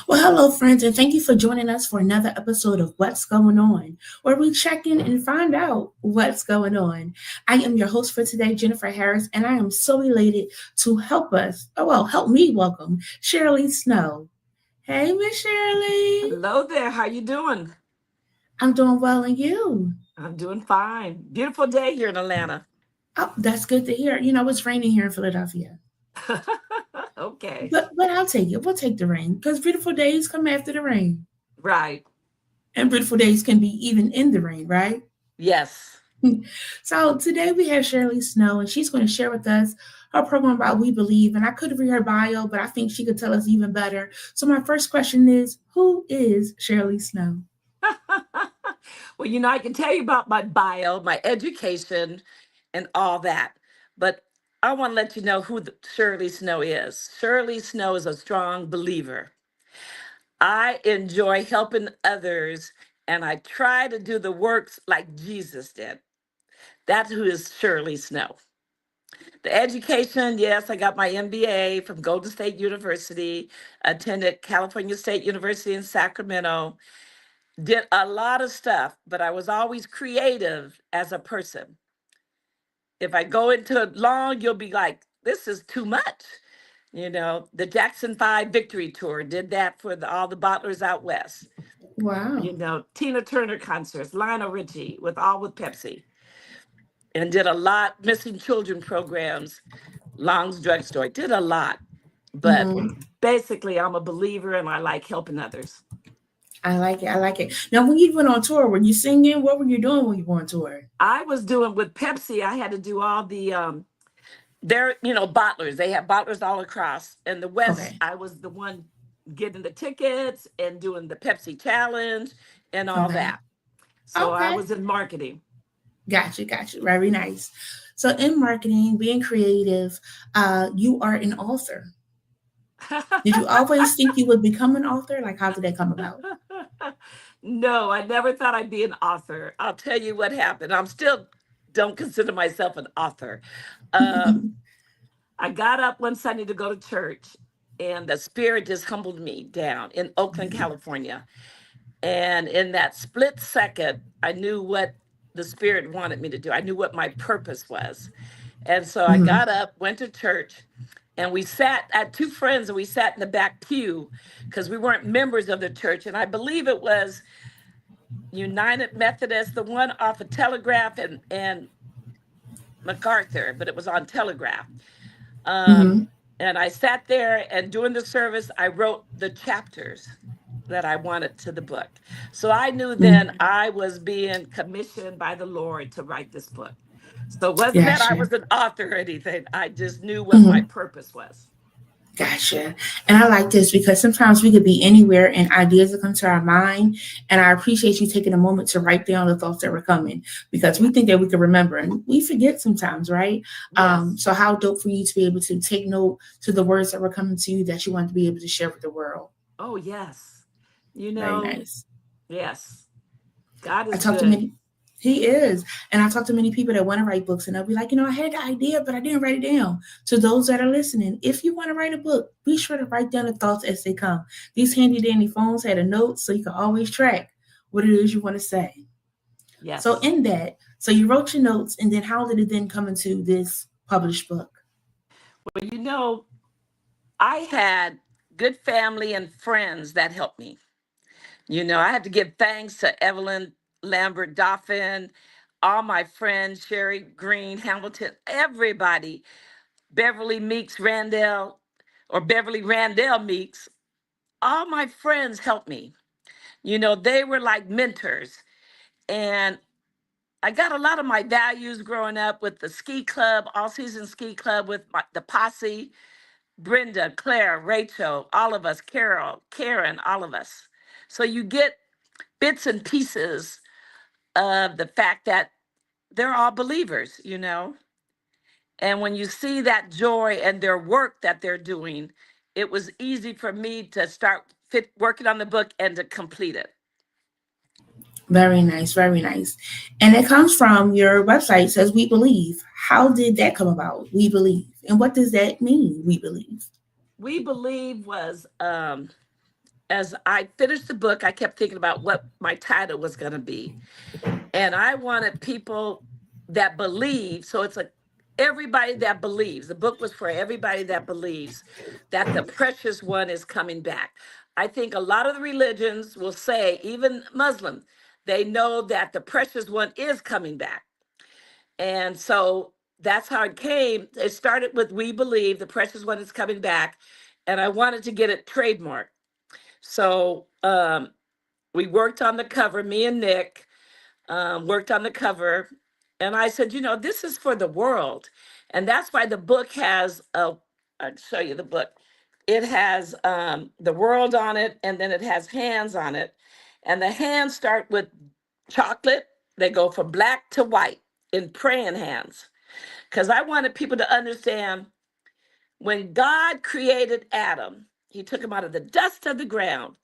Well, hello, friends, and thank you for joining us for another episode of What's Going On, where we check in and find out what's going on. I am your host for today, Jennifer Harris, and I am so elated to help me welcome Sheralee Snow. Hey, Miss Shirley. Hello there. How you doing? I'm doing well, and you? I'm doing fine. Beautiful day here in Atlanta. Oh, that's good to hear. It's raining here in Philadelphia, Okay. but I'll take it. We'll take the rain because beautiful days come after the rain, Right. and beautiful days can be even in the rain, right? Yes. So today we have Sheralee Snow, and she's going to share with us her program about We Believe. And I could read her bio, but I think she could tell us even better. So my first question is, who is Sheralee Snow? Well, I can tell you about my bio, my education, and all that. But I want to let you know who Shirley Snow is. Shirley Snow is a strong believer. I enjoy helping others, and I try to do the works like Jesus did. That's who is Shirley Snow. The education, yes, I got my MBA from Golden State University, attended California State University in Sacramento, did a lot of stuff, but I was always creative as a person. If I go into it long, you'll be like, this is too much. The Jackson 5 Victory Tour did that for all the bottlers out west. Wow. Tina Turner concerts, Lionel Richie with Pepsi, and did a lot missing children programs, Long's Drugstore, did a lot. But Hmm. basically, I'm a believer and I like helping others. I like it. I like it. Now, when you went on tour, were you singing? What were you doing when you were on tour? I was doing with Pepsi, I had to do all the they're bottlers. They have bottlers all across. In the West, Okay. I was the one getting the tickets and doing the Pepsi challenge and all Okay. that. So I Okay. was in marketing. Gotcha. Gotcha. Very nice. So, in marketing, being creative, you are an author. Did you always think you would become an author? Like, how did that come about? No, I never thought I'd be an author. I'll tell you what happened. I'm still don't consider myself an author. Um, I got up one Sunday to go to church, and the Spirit just humbled me down in Oakland, California. And in that split second, I knew what the Spirit wanted me to do. I knew what my purpose was. And so I Mhm. got up, went to church, and we sat at two friends and we sat in the back pew because we weren't members of the church. And I believe it was United Methodist, the one off of Telegraph and MacArthur, but it was on Telegraph. Um, Mhm. and I sat there, and during the service, I wrote the chapters that I wanted to the book. So I knew then Mhm. I was being commissioned by the Lord to write this book. So it wasn't that I Gotcha. was an author or anything. I just knew what my Mhm. purpose was. Gotcha. And I like this because sometimes we could be anywhere and ideas will come to our mind. And I appreciate you taking a moment to write down the thoughts that were coming because we Yeah. think that we can remember and we forget sometimes, right? Yes. So how dope for you to be able to take note to the words that were coming to you that you want to be able to share with the world. Oh, yes. You Very know, nice. yes. God I is talked to good. many. He is, and I talk to many people that want to write books, and they'll be like, I had the idea, but I didn't write it down. To those that are listening, if you want to write a book, be sure to write down the thoughts as they come. These handy dandy phones had a note, so you can always track what it is you want to say. So Yes. in that, so you wrote your notes, and then how did it then come into this published book? Well, I had good family and friends that helped me. I had to give thanks to Evelyn Lambert Dauphin, all my friends, Sherry Green, Hamilton, everybody, Beverly Meeks Randell, or Beverly Randell Meeks, all my friends helped me. They were like mentors. And I got a lot of my values growing up with the ski club, all season ski club with the posse, Brenda, Claire, Rachel, all of us, Carol, Karen, all of us. So you get bits and pieces of the fact that they're all believers. And when you see that joy and their work that they're doing, it was easy for me to start working on the book and to complete it. Very nice, very nice. And it comes from your website, it says We Believe. How did that come about? We Believe. And what does that mean, We Believe? We Believe was as I finished the book, I kept thinking about what my title was going to be. And I wanted people that believe. So it's like everybody that believes. The book was for everybody that believes that the precious one is coming back. I think a lot of the religions will say, even Muslim, they know that the precious one is coming back. And so that's how it came. It started with "We believe the precious one is coming back," and I wanted to get it trademarked. So we worked on the cover. Me and Nick worked on the cover, and I said, this is for the world, and that's why the book has a. I'll show you the book. It has the world on it, and then it has hands on it, and the hands start with chocolate. They go from black to white in praying hands, because I wanted people to understand when God created Adam, He took him out of the dust of the ground.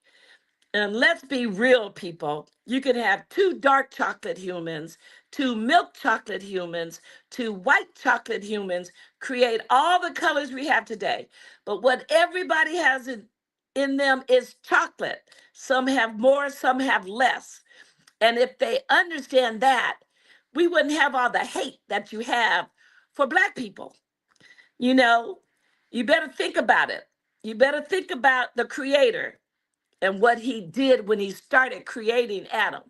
And let's be real, people. You can have two dark chocolate humans, two milk chocolate humans, two white chocolate humans, create all the colors we have today. But what everybody has in them is chocolate. Some have more, some have less. And if they understand that, we wouldn't have all the hate that you have for Black people. You know, you better think about it. You better think about the Creator and what he did when he started creating Adam.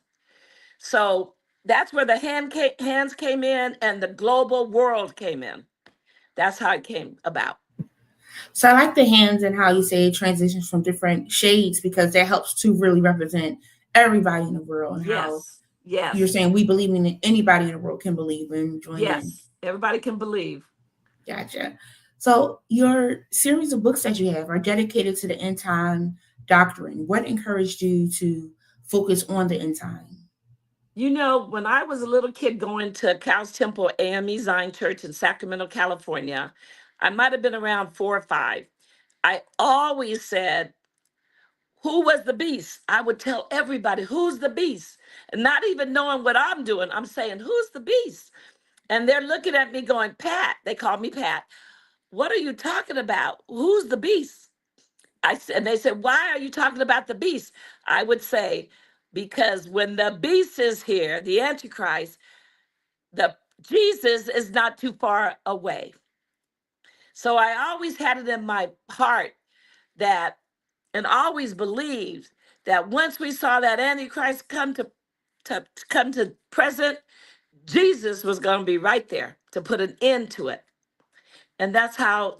So that's where the hands came in and the global world came in. That's how it came about. So I like the hands and how you say it transitions from different shades because that helps to really represent everybody in the world and how Yes, you're yes, saying we believe in it, anybody in the world can believe and join in. yes. Everybody can believe. Gotcha. So your series of books that you have are dedicated to the end time doctrine. What encouraged you to focus on the end time? When I was a little kid going to Cows Temple AME Zion Church in Sacramento, California, I might have been around 4 or 5. I always said, who was the beast? I would tell everybody, who's the beast? And not even knowing what I'm doing, I'm saying, who's the beast? And they're looking at me going, Pat, they call me Pat. What are you talking about? Who's the beast? And they said, why are you talking about the beast? I would say, because when the beast is here, the Antichrist, the Jesus is not too far away. So I always had it in my heart that, and always believed that once we saw that Antichrist to come to present, Jesus was going to be right there to put an end to it. And that's how,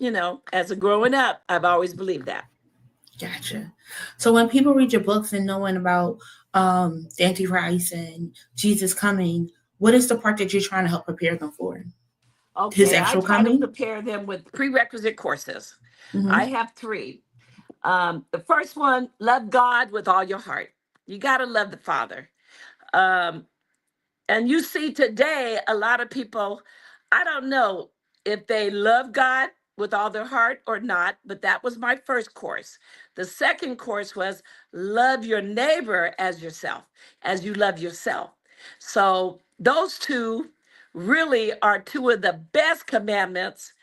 as a growing up, I've always believed that. Gotcha. So when people read your books and knowing about the Antichrist and Jesus coming, what is the part that you're trying to help prepare them for? His Okay, I actual try to coming? prepare them with prerequisite courses. I Mm-hmm. have 3. The first one, love God with all your heart. You got to love the Father. Um, And you see today, a lot of people, I don't know if they love God with all their heart or not, but that was my first course. The second course was love your neighbor as yourself, as you love yourself. So those two really are two of the best commandments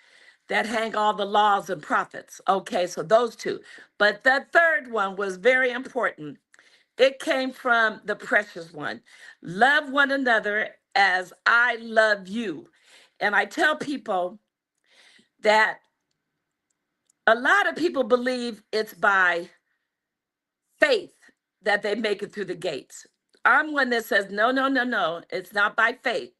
that hang all the laws and prophets. Okay, so those two. But the third one was very important. It came from the precious one. Love one another as I love you. And I tell people that a lot of people believe it's by faith that they make it through the gates. I'm one that says, no, no, no, no. It's not by faith.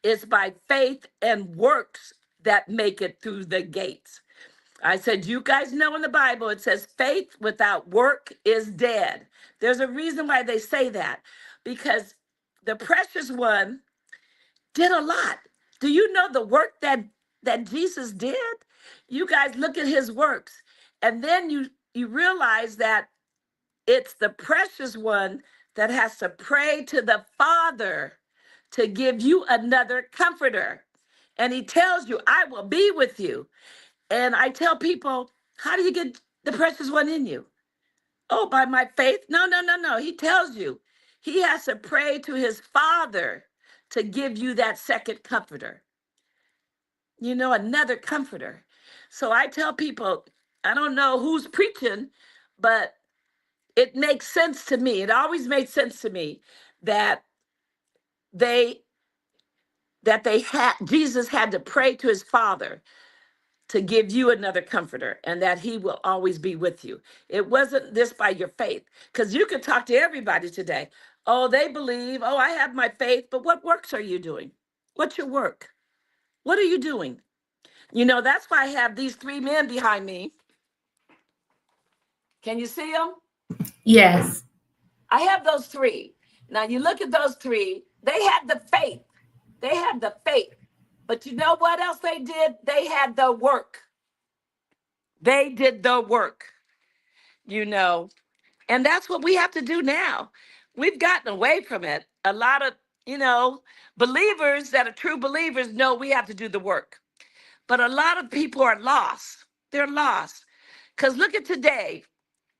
It's by faith and works that make it through the gates. I said, you guys know in the Bible, it says faith without work is dead. There's a reason why they say that, because the precious one did a lot. Do you know the work that Jesus did? You guys look at his works, and then you realize that it's the precious one that has to pray to the Father to give you another comforter. And he tells you, I will be with you. And I tell people, how do you get the precious one in you? Oh, by my faith? No, no, no, no. He tells you he has to pray to his Father to give you that second comforter, another comforter. So I tell people, I don't know who's preaching, but it makes sense to me. It always made sense to me that they they had Jesus had to pray to his Father to give you another comforter, and that he will always be with you. It wasn't this by your faith, because you can talk to everybody today. Oh, they believe, oh, I have my faith, but what works are you doing? What's your work? What are you doing? You know, that's why I have these three men behind me. Can you see them? Yes. I have those three. Now you look at those three, they had the faith. They had the faith. But you know what else they did? They had the work. They did the work, you know. And that's what we have to do now. We've gotten away from it. A lot of, you know, believers that are true believers know we have to do the work. But a lot of people are lost. They're lost. Because look at today.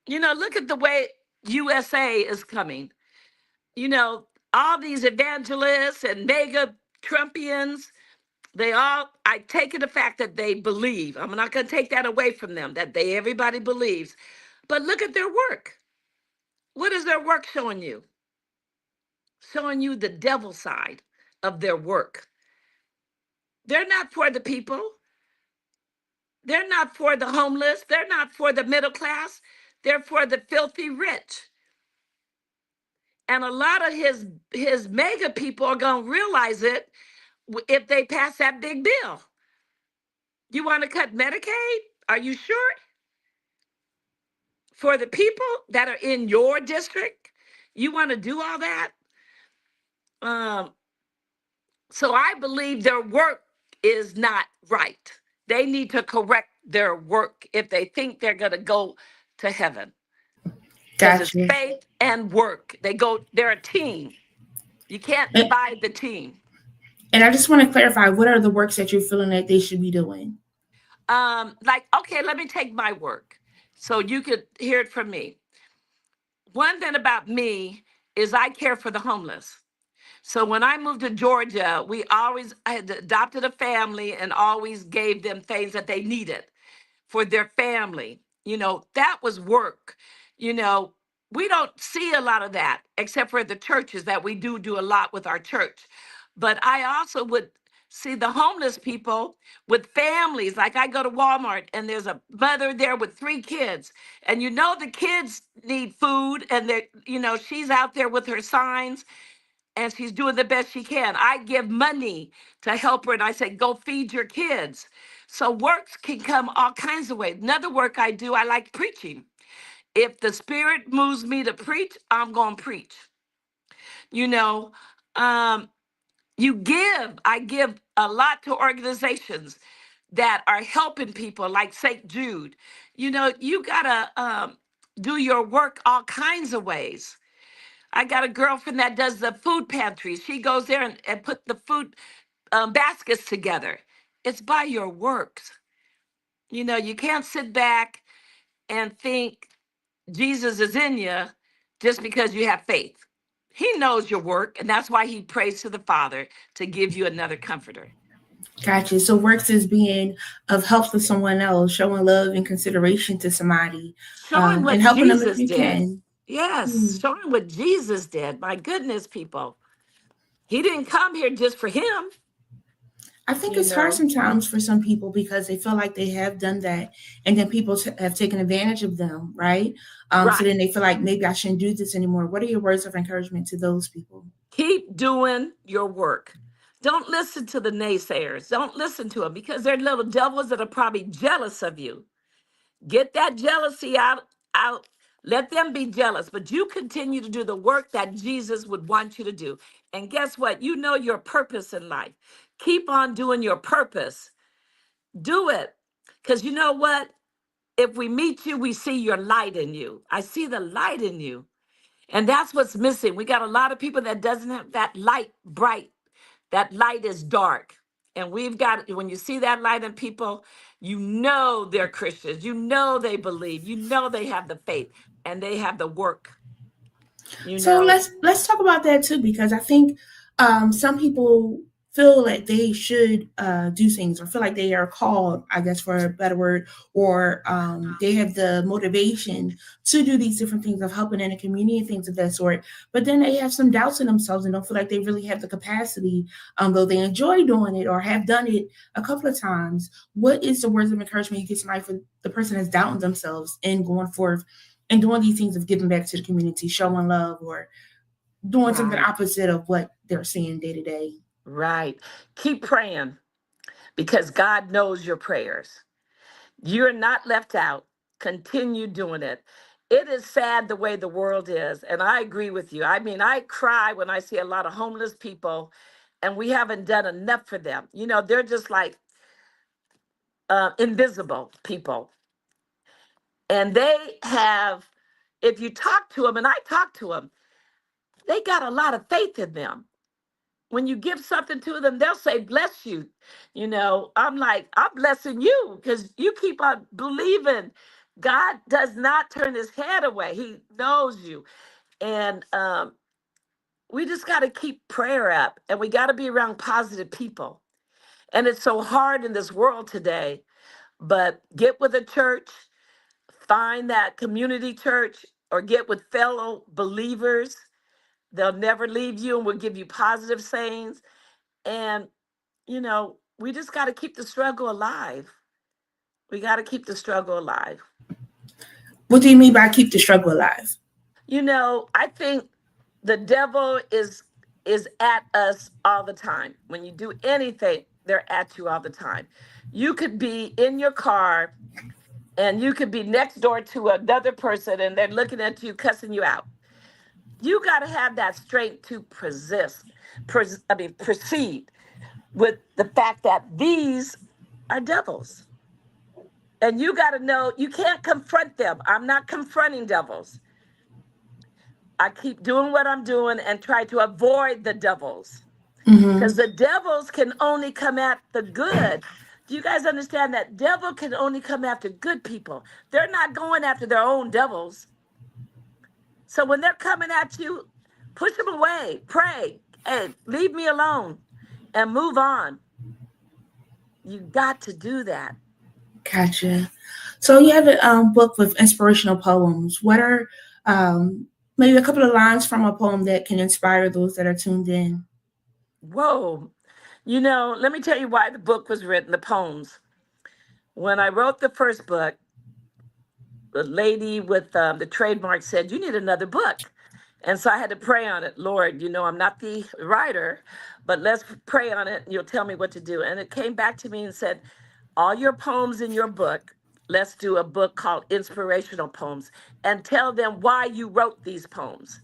You know, look at the way USA is coming. You know, all these evangelists and mega Trumpians, they all, I take it the fact that they believe. I'm not going to take that away from them, that everybody believes. But look at their work. What is their work showing you? Showing you the devil side of their work. They're not for the people. They're not for the homeless. They're not for the middle class. They're for the filthy rich. And a lot of his mega people are going to realize it if they pass that big bill. You want to cut Medicaid? Are you sure? For the people that are in your district, you want to do all that? Um, so I believe their work is not right. They need to correct their work if they think they're going to go to heaven. Because it's Gotcha. faith and work. They're a team. You can't And, divide the team. and I just want to clarify, what are the works that you're feeling that they should be doing? Like, okay, let me take my work so you could hear it from me. One thing about me is I care for the homeless. So when I moved to Georgia, I had adopted a family and always gave them things that they needed for their family. You know, that was work. You know, we don't see a lot of that except for the churches that we do a lot with our church. But I also would see the homeless people with families. Like I go to Walmart and there's a mother there with three kids. And you know the kids need food and they you know she's out there with her signs and she's doing the best she can. I give money to help her and I say, go feed your kids. So works can come all kinds of ways. Another work I do, I like preaching. If the spirit moves me to preach, I'm going to preach. You know, um, I give a lot to organizations that are helping people like St. Jude. You know, you got to do your work all kinds of ways. I got a girlfriend that does the food pantry. She goes there and put the food baskets together. It's by your works. You know, you can't sit back and think Jesus is in you just because you have faith. He knows your work, and that's why he prays to the Father to give you another comforter. Gotcha. So works is being of help to someone else, showing love and consideration to somebody, Showing what and helping them if Jesus you did. can. Hmm. Yes, showing what Jesus did. My goodness, people. He didn't come here just for him, I think you it's hard know. sometimes for some people because they feel like they have done that, and then people have taken advantage of them, right? So Right. then they feel like maybe I shouldn't do this anymore. What are your words of encouragement to those people? Keep doing your work. Don't listen to the naysayers. Don't listen to them because they're little devils that are probably jealous of you. Get that jealousy out. Let them be jealous, but you continue to do the work that Jesus would want you to do. And guess what? You know your purpose in life. Keep on doing your purpose. Do it. Because you know what? If we meet you, we see your light in you. I see the light in you. And that's what's missing. We got a lot of people that doesn't have that light bright. That light is dark. And we've got, when you see that light in people, you know they're Christians. You know they believe. You know they have the faith and they have the work, you So know. let's talk about that too, because I think some people feel like they should do things, or feel like they are called, I guess for a better word, or they have the motivation to do these different things of helping in the community and things of that sort. But then they have some doubts in themselves and don't feel like they really have the capacity, though they enjoy doing it or have done it a couple of times. What is the words of encouragement you give somebody for the person that's doubting themselves and going forth and doing these things of giving back to the community, showing love, or doing something Right. opposite of what they're seeing day to day? Right. Keep praying because God knows your prayers. You're not left out. Continue doing it. It is sad the way the world is. And I agree with you. I mean, I cry when I see a lot of homeless people and we haven't done enough for them. You know, they're just like invisible people. And they have, if you talk to them, and I talk to them, they got a lot of faith in them. When you give something to them, they'll say, bless you. You know, I'm like, I'm blessing you because you keep on believing. God does not turn his head away. He knows you. And we just got to keep prayer up and we got to be around positive people. And it's so hard in this world today, but get with a church, find that community church, or get with fellow believers. They'll never leave you and will give you positive sayings. And you know, we just got to keep the struggle alive. We got to keep the struggle alive. What do you mean by keep the struggle alive? You know, I think the devil is at us all the time. When you do anything, they're at you all the time. You could be in your car and you could be next door to another person and they're looking at you, cussing you out. You got to have that strength to proceed with the fact that these are devils. And you got to know you can't confront them. I'm not confronting devils. I keep doing what I'm doing and try to avoid the devils Mm-hmm. because the devils can only come at the good. Do you guys understand that devil can only come after good people? They're not going after their own devils. So when they're coming at you, push them away. Pray. Hey, leave me alone and move on. You got to do that. Gotcha. So you have a book with inspirational poems. What are maybe a couple of lines from a poem that can inspire those that are tuned in? Whoa. You know, let me tell you why the book was written, the poems. When I wrote the first book, the lady with the trademark said, "You need another book." And so I had to pray on it. Lord, you know, I'm not the writer, but let's pray on it and you'll tell me what to do. And it came back to me and said, all your poems in your book, let's do a book called Inspirational Poems and tell them why you wrote these poems.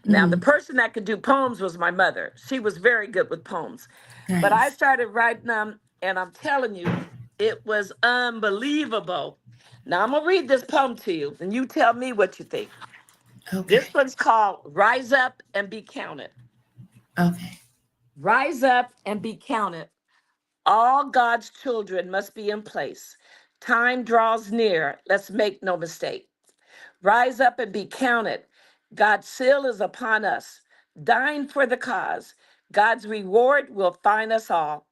Now, the Mm, person that could do poems was my mother. She was very good with poems. But I nice. started writing them, and I'm telling you, it was unbelievable. Now, I'm going to read this poem to you, and you tell me what you think. Okay. This one's called Rise Up and Be Counted. Okay. Rise up and be counted. All God's children must be in place. Time draws near. Let's make no mistake. Rise up and be counted. God's seal is upon us. Dying for the cause. God's reward will find us all.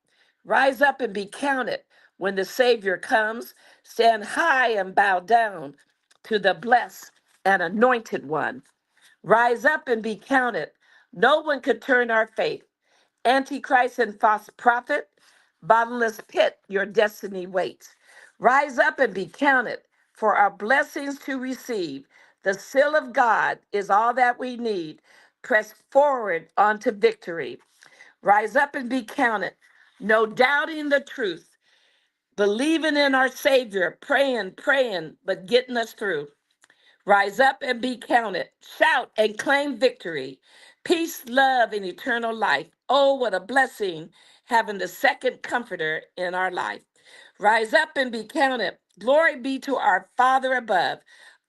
Rise up and be counted. When the Savior comes, stand high and bow down to the blessed and anointed one. Rise up and be counted. No one could turn our faith. Antichrist and false prophet, bottomless pit, your destiny waits. Rise up and be counted for our blessings to receive. The seal of God is all that we need. Press forward onto victory. Rise up and be counted. No doubting the truth, believing in our Savior, praying, but getting us through. Rise up and be counted. Shout and claim victory. Peace, love, and eternal life. Oh, what a blessing having the second comforter in our life. Rise up and be counted. Glory be to our Father above.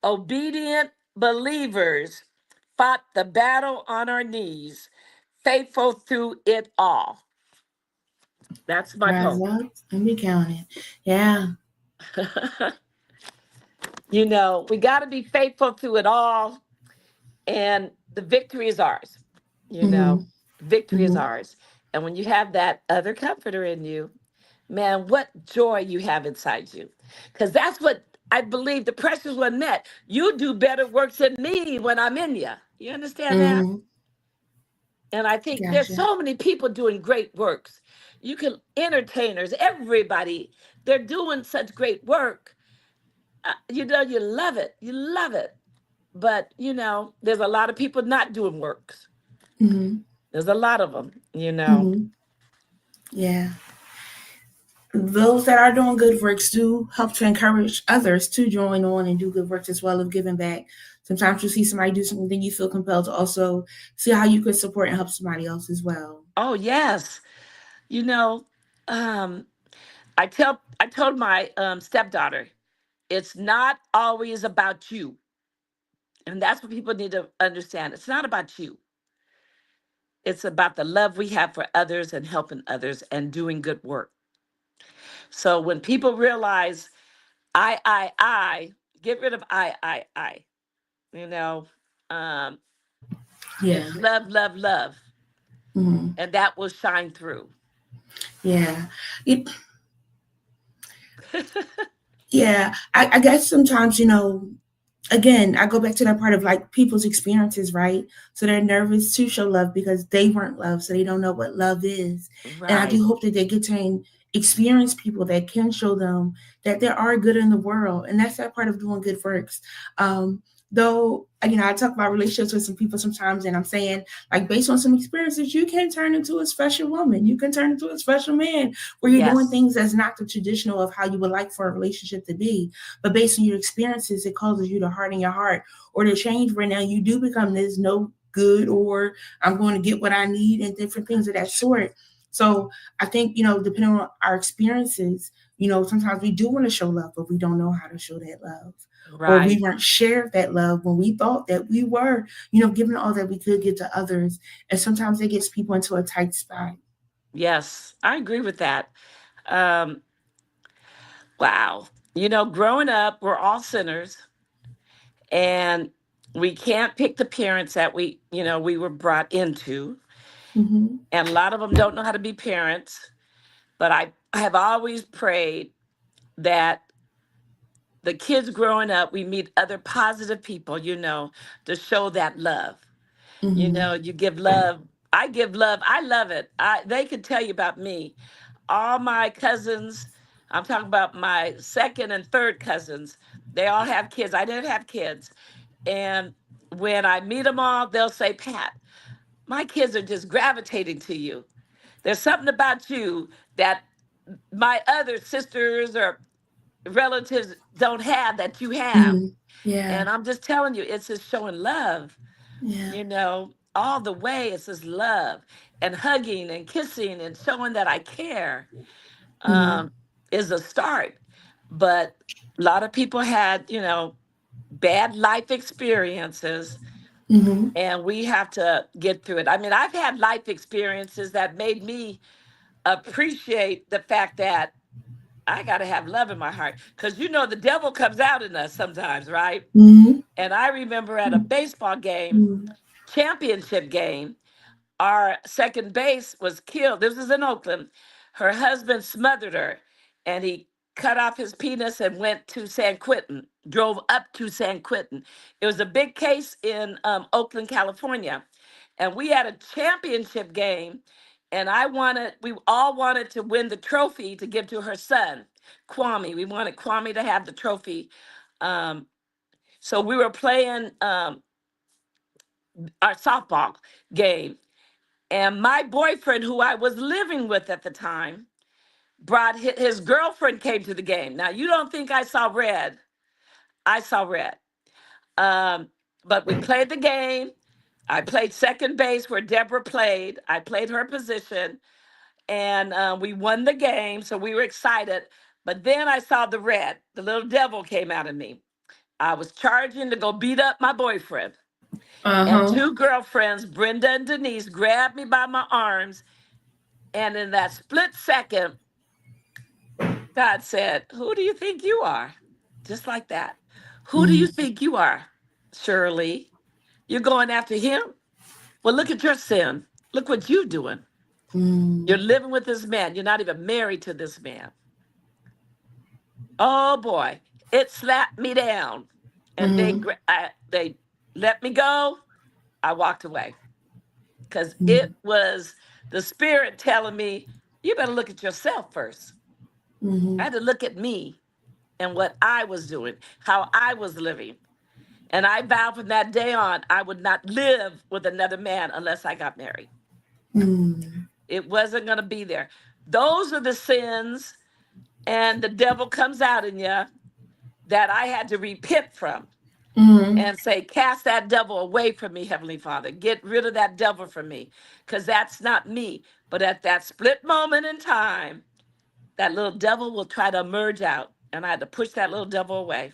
Obedient believers fought the battle on our knees, faithful through it all. That's my Rise poem. up and be counted. Yeah. You know, we got to be faithful through it all, and the victory is ours. You Mm-hmm. know, victory is Mm-hmm. ours. And when you have that other comforter in you, man, what joy you have inside you. Because that's what I believe the pressures were met. You do better works than me when I'm in you. You understand that? Mm-hmm. And I think there's Gotcha. so many people doing great works. You can, entertainers, everybody, they're doing such great work. You know, you love it. You love it. But, there's a lot of people not doing works. Mm-hmm. There's a lot of them. Mm-hmm. Yeah. Those that are doing good works do help to encourage others to join on and do good works as well of giving back. Sometimes you see somebody do something, you feel compelled to also see how you could support and help somebody else as well. Oh, yes. You know, um, I told my stepdaughter, it's not always about you. And that's what people need to understand. It's not about you. It's about the love we have for others and helping others and doing good work. So when people realize I, get rid of I, you know, um, Yeah. it's love, love, love. Mm-hmm. And that will shine through. Yeah. It, yeah. I guess sometimes, again, I go back to that part of like people's experiences, right? So they're nervous to show love because they weren't loved, so they don't know what love is. And I Right. do hope that they get to experience people that can show them that there are good in the world, and that's that part of doing good works. Though, I talk about relationships with some people sometimes, and I'm saying, like, based on some experiences, you can turn into a special woman, you can turn into a special man, where you're doing Yes. things that's not the traditional of how you would like for a relationship to be, but based on your experiences, it causes you to harden your heart or to change where now you do become this no good, or I'm going to get what I need, and different things of that sort. So I think, depending on our experiences, sometimes we do want to show love, but we don't know how to show that love. Or we Right. weren't shared that love when we thought that we were, giving all that we could give to others. And sometimes it gets people into a tight spot. Yes. I agree with that. Um, wow. Growing up, we're all sinners and we can't pick the parents that we were brought into. Mm-hmm. And a lot of them don't know how to be parents. But I have always prayed that the kids growing up, we meet other positive people, to show that love. Mm-hmm. You give love. I give love. I love it. They can tell you about me. All my cousins, I'm talking about my second and third cousins, they all have kids. I didn't have kids. And when I meet them all, they'll say, Pat, my kids are just gravitating to you. There's something about you that my other sisters or relatives don't have that you have. Mm-hmm. Yeah. And I'm just telling you, it's just showing love, Yeah. all the way. It's just love and hugging and kissing and showing that I care, Mm-hmm. um, is a start. But a lot of people had, bad life experiences, Mm-hmm. and we have to get through it. I mean, I've had life experiences that made me appreciate the fact that I got to have love in my heart because the devil comes out in us sometimes, right? Mm-hmm. And I remember at a baseball game, Mm-hmm. championship game, our second base was killed. This was in Oakland. Her husband smothered her and he cut off his penis and went to San Quentin, drove up to San Quentin. It was a big case in Oakland, California. And we had a championship game, and we all wanted to win the trophy to give to her son, Kwame. We wanted Kwame to have the trophy. Um, so we were playing our softball game. And my boyfriend, who I was living with at the time, brought his girlfriend came to the game. Now, you don't think I saw red. I saw red. Um, but we played the game. I played second base where Deborah played. I played her position, and we won the game. So we were excited. But then I saw the red. The little devil came out of me. I was charging to go beat up my boyfriend. And Uh-huh. two girlfriends, Brenda and Denise, grabbed me by my arms. And in that split second, God said, who do you think you are? Just like that. Who do you Mm-hmm. think you are, Shirley? You're going after him? Well, look at your sin. Look what you're doing. You're Mm. living with this man. You're not even married to this man. Oh boy, it slapped me down, and Mm. they let me go. I walked away because Mm. it was the spirit telling me, you better look at yourself first. I Mm. had to look at me and what I was doing, how I was living. And I vowed from that day on, I would not live with another man unless I got married. Mm. It wasn't going to be there. Those are the sins, and the devil comes out in you that I had to repent from Mm. and say, cast that devil away from me, Heavenly Father. Get rid of that devil from me, because that's not me. But at that split moment in time, that little devil will try to emerge out, and I had to push that little devil away.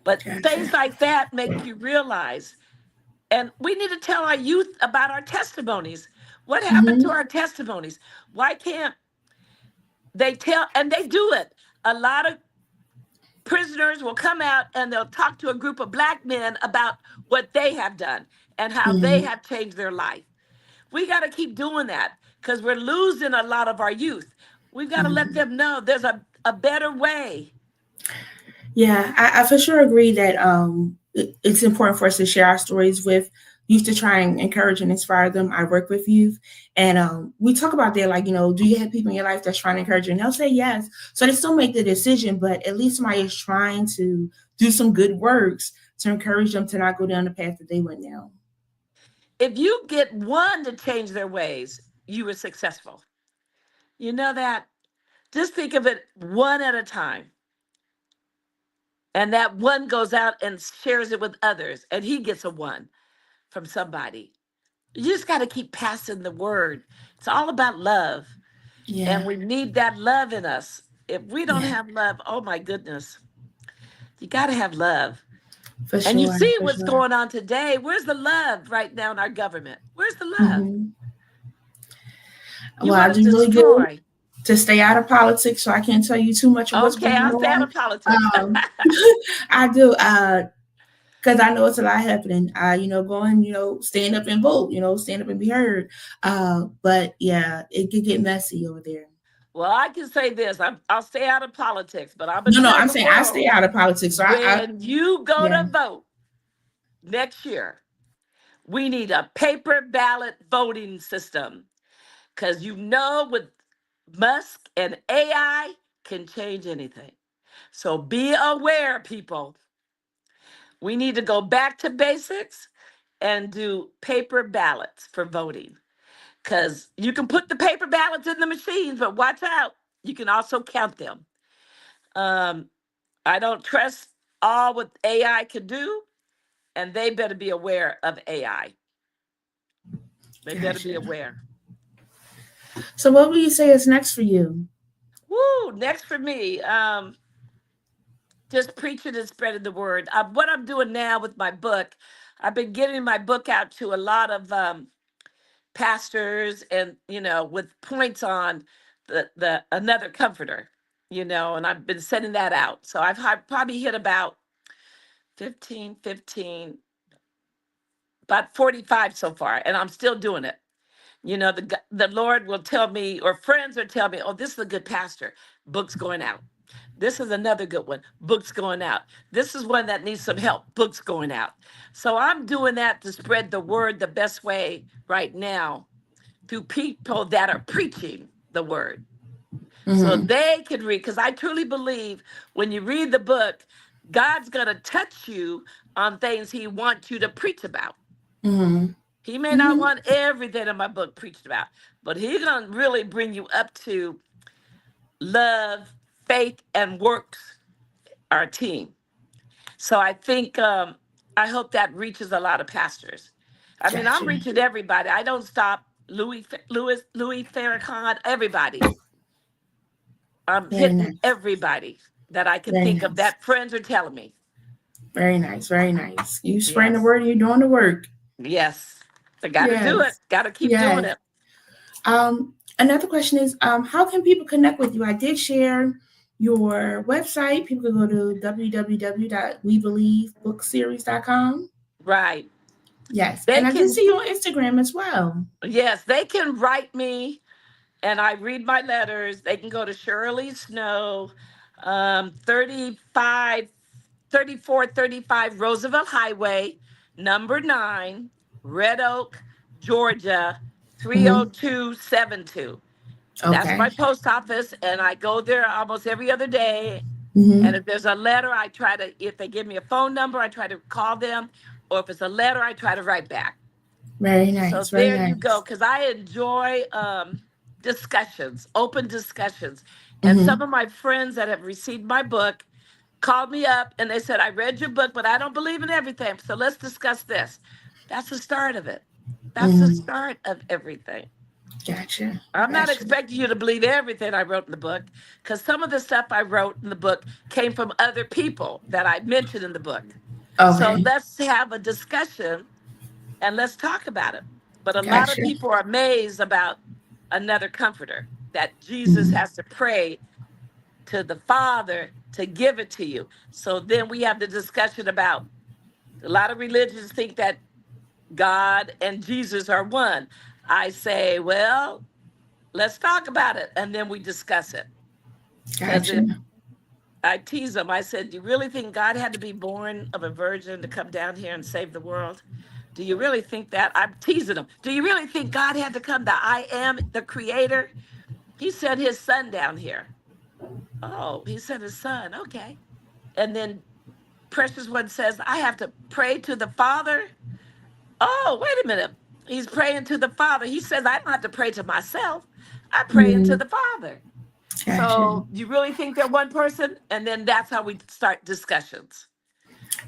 But Gotcha. things like that make you realize, and we need to tell our youth about our testimonies. What happened to Mm-hmm. our testimonies? Why can't they tell? And they do it. A lot of prisoners will come out and they'll talk to a group of black men about what they have done and how they Mm-hmm. have changed their life. We got to keep doing that because we're losing a lot of our youth. We've got to let Mm-hmm. them know there's a better way. Yeah, I for sure agree that it's important for us to share our stories with youth to try and encourage and inspire them. I work with youth, and we talk about that, like, do you have people in your life that's trying to encourage you? And they'll say yes. So they still make the decision, but at least somebody is trying to do some good works to encourage them to not go down the path that they went down. If you get one to change their ways, you were successful. You know that? Just think of it one at a time. And that one goes out and shares it with others, and he gets a one from somebody. You just got to keep passing the word. It's all about love. And Yeah, we need that love in us. If we don't yeah, have love, oh my goodness, you got to have love. for And you sure, see for what's sure. going on today. Where's the love right now in our government? Where's the love? Hmm. You Well, I want to do really good destroy. to stay out of politics, so I can't tell you too much of what's Okay, going I'll stay out on. of politics. Um, I do. Because I know it's a lot happening. Going, stand up and vote, stand up and be heard. But yeah, it could get messy over there. Well, I can say this: I'll stay out of politics, but I'm gonna No, no, tell I'm the saying I stay world out of politics. So when you go yeah. to vote next year, we need a paper ballot voting system because with Musk and AI can change anything. So be aware, people. We need to go back to basics and do paper ballots for voting because you can put the paper ballots in the machines, but watch out. You can also count them. Um, I don't trust all what AI can do, and they better be aware of AI. They better be Gotcha. aware. So what would you say is next for you? Woo! Next for me, just preaching and spreading the word. What I'm doing now with my book, I've been getting my book out to a lot of pastors, and with points on the another comforter, and I've been sending that out. So probably hit about 15, about 45 so far, and I'm still doing it. The Lord will tell me, or friends will tell me, oh, this is a good pastor. Book's going out. This is another good one. Book's going out. This is one that needs some help. Book's going out. So I'm doing that to spread the word the best way right now through people that are preaching the word. So Mm-hmm. they can read, because I truly believe when you read the book, God's going to touch you on things he wants you to preach about. Mm-hmm. He may not Mm-hmm. want everything in my book preached about, but he's going to really bring you up to love, faith, and works, our team. So I think, I hope that reaches a lot of pastors. I mean, I'm Gotcha. reaching everybody. I don't stop. Louis Farrakhan, everybody. I'm Very hitting nice. everybody that I can Very think of nice. that friends are telling me. Very nice. Very nice. You spreading the Yes, word and you're doing the work. yes. I got to do it. Yes. Got to keep doing Yes. it. Another question is, how can people connect with you? I did share your website. People can go to www.webelievebookseries.com. Right. Yes. They And I do can, see you on Instagram as well. yes, they can write me and I read my letters. They can go to Sheralee Snow, 35, 3435 Roosevelt Highway, number 9, Red Oak, Georgia, Hmm. 30272. That's Okay. my post office, and I go there almost every other day. And Hmm. if there's a letter, I try to, if they give me a phone number, I try to call them. Or if it's a letter, I try to write back. Very So nice. Very there you go, nice. because I enjoy discussions, open discussions. And some Hmm. of my friends that have received my book called me up and they said, I read your book, but I don't believe in everything. So let's discuss this. That's the start of it. That's the Hmm. start of everything. Gotcha. I'm not Gotcha. expecting you to believe everything I wrote in the book because some of the stuff I wrote in the book came from other people that I mentioned in the book. So Okay. let's have a discussion and let's talk about it. But a lot of Gotcha. people are amazed about another comforter that Jesus Hmm. has to pray to the Father to give it to you. So then we have the discussion about a lot of religions think that God and Jesus are one. I say, well, let's talk about it. And then we discuss it. Because Gotcha. if I tease them, I said, do you really think God had to be born of a virgin to come down here and save the world? Do you really think that? I'm teasing them. Do you really think God had to come, the I am, the creator? He sent his son down here. Oh, he sent his son. Okay. And then Precious One says, I have to pray to the Father. Oh, wait a minute. He's praying to the Father. He says, I don't have to pray to myself. I pray into Hmm. the Father. Gotcha. So you really think they're one person? And then that's how we start discussions.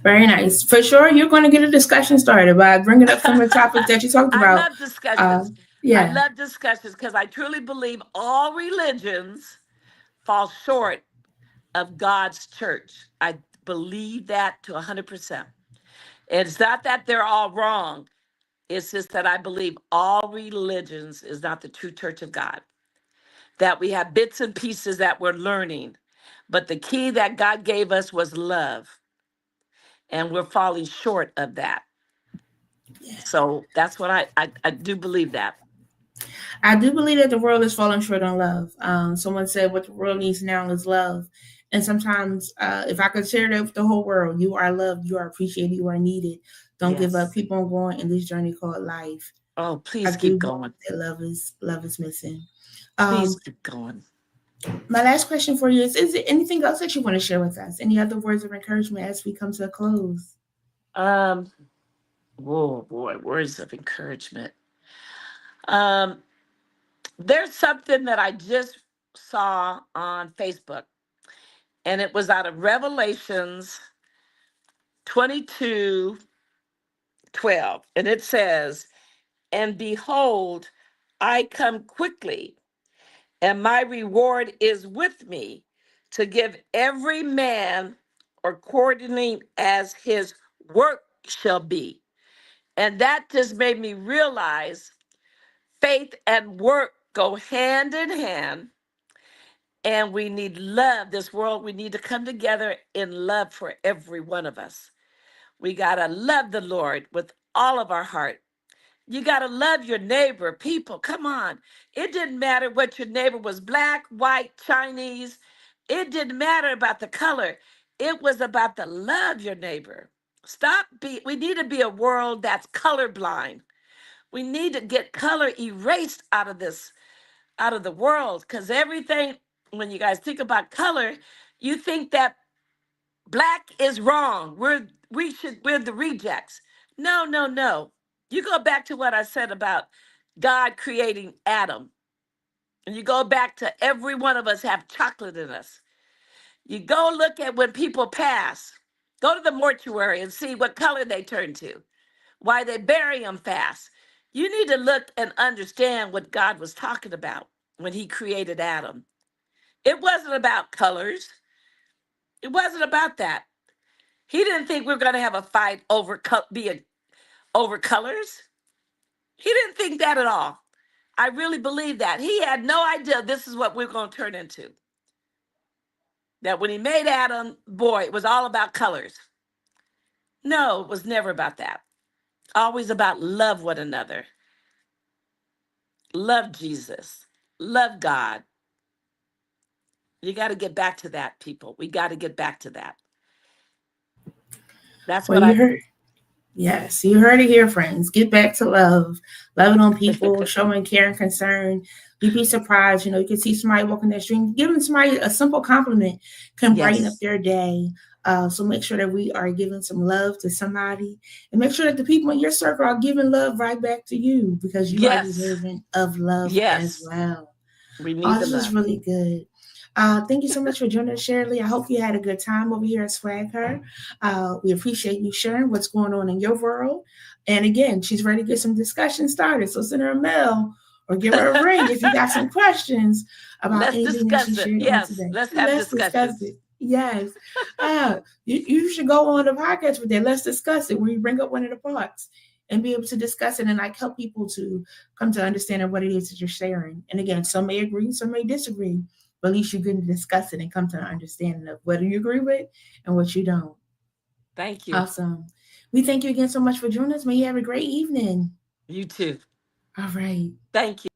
Very nice. For sure, you're going to get a discussion started by bringing up some of the topics that you talked I about. love discussions. I Yeah. love discussions because I truly believe all religions fall short of God's church. I believe that to 100%. It's not that they're all wrong. It's just that I believe all religions is not the true church of God. That we have bits and pieces that we're learning. But the key that God gave us was love. And we're falling short of that. So that's what I do believe that. I do believe that the world is falling short on love. Someone said what the world needs now is love. And sometimes, if I could share that with the whole world, you are loved, you are appreciated, you are needed. Don't give up. Yes. Keep on going in this journey called life. Oh, I please do keep believe going. that love is missing. Please Um, keep going. my last question for you is there anything else that you want to share with us? Any other words of encouragement as we come to a close? Um, whoa, boy, words of encouragement. Um, there's something that I just saw on Facebook, and it was out of Revelations 22:12, and it says, and behold, I come quickly, and my reward is with me to give every man according as his work shall be. And that just made me realize faith and work go hand in hand, and we need love. This world, we need to come together in love for every one of us. We got to love the Lord with all of our heart. You got to love your neighbor, people. Come on. It didn't matter what your neighbor was, black, white, Chinese. It didn't matter about the color. It was about the love your neighbor. We need to be a world that's colorblind. We need to get color erased out of this, out of the world, because everything, when you guys think about color, you think that black is wrong. We're the rejects. No, no, no. You go back to what I said about God creating Adam. And you go back to every one of us have chocolate in us. You go look at when people pass. Go to the mortuary and see what color they turn to. Why they bury them fast. You need to look and understand what God was talking about when he created Adam. It wasn't about colors. It wasn't about that. He didn't think we were going to have a fight over over colors. He didn't think that at all. I really believe that. He had no idea this is what we're going to turn into. That when he made Adam, boy, it was all about colors. No, it was never about that. always about love one another, love Jesus, love God. You got to get back to that, people. We got to get back to that. That's Well, what you I. heard. Yes, you heard it here, friends. Get back to love, loving on people, showing care and concern. You'd be surprised. You can see somebody walking that street, giving somebody a simple compliment can brighten up Yes. their day. So make sure that we are giving some love to somebody, and make sure that the people in your circle are giving love right back to you because you are Yes. deserving of love as Yes. well. We Oh, need the this is love. really good. Thank you so much for joining us, Sheralee. I hope you had a good time over here at SwagHer. We appreciate you sharing what's going on in your world. And again, she's ready to get some discussion started. So send her a mail or give her a ring if you got some questions about Let's anything that she discuss it. shared on Yes. today. Let's have Let's discuss discussions. it. Yes. You should go on the podcast with that. Let's discuss it where you bring up one of the parts and be able to discuss it and like help people to come to understanding what it is that you're sharing. And again, some may agree, some may disagree, but at least you can discuss it and come to an understanding of whether you agree with and what you don't. Thank you. Awesome. We thank you again so much for joining us. May you have a great evening. You too. All right. Thank you.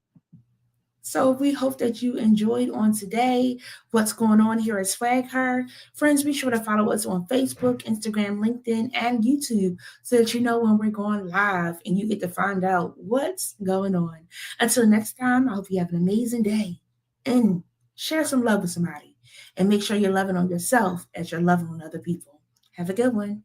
So we hope that you enjoyed on today what's going on here at SwagHer. Friends, be sure to follow us on Facebook, Instagram, LinkedIn, and YouTube so that you know when we're going live and you get to find out what's going on. Until next time, I hope you have an amazing day and share some love with somebody. And make sure you're loving on yourself as you're loving on other people. Have a good one.